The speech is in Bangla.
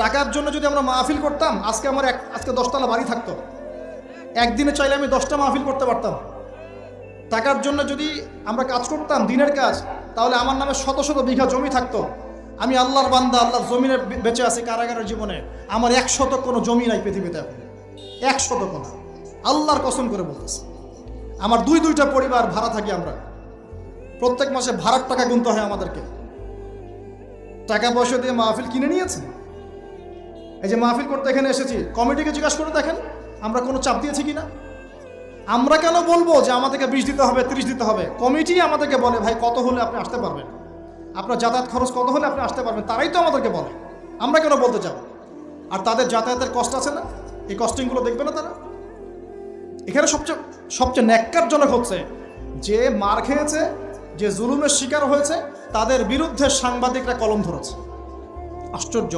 টাকার জন্য যদি আমরা মাহফিল করতাম, আজকে আমার আজকে 10তলা বাড়ি থাকতো। একদিনে চাইলে আমি 10টা মাহফিল করতে পারতাম। টাকার জন্য যদি আমরা কাজ করতাম, দিনের কাজ, তাহলে আমার নামে শত শত বিঘা জমি থাকতো। আমি আল্লাহর বান্দা, আল্লাহর জমিনে বেঁচে আছি কারাগারের জীবনে। আমার 100 কোনো জমি নাই পৃথিবীতে এখন, 100 কোনো। আল্লাহর কসম করে বলতেছি, আমার দুইটা পরিবার ভাড়া থাকি আমরা। প্রত্যেক মাসে ভাড়ার টাকা গুনতে হয় আমাদেরকে। টাকা পয়সা দিয়ে মাহফিল কিনে নিয়েছে। এই যে মাহফিল করতে এখানে এসেছি, কমিটিকে জিজ্ঞাসা করে দেখেন আমরা কোনো চাপ দিয়েছি কিনা। আমরা কেন বলবো যে আমাদেরকে 20 দিতে হবে, 30 দিতে হবে? কমিটি আমাদেরকে বলে ভাই কত হলে আপনি আসতে পারবেন, আপনার যাতায়াত খরচ কত হলে আপনি আসতে পারবেন। তারাই তো আমাদেরকে বলে, আমরা কেন বলতে যাব? আর তাদের যাতায়াতের কষ্ট আছে না, এই কস্টিংগুলো দেখবে না তারা? এখানে সবচেয়ে ন্যাক্কারজনক হচ্ছে যে মার খেয়েছে, যে জুলুমের শিকার হয়েছে, তাদের বিরুদ্ধে সাংবাদিকরা কলম ধরেছে। আশ্চর্য।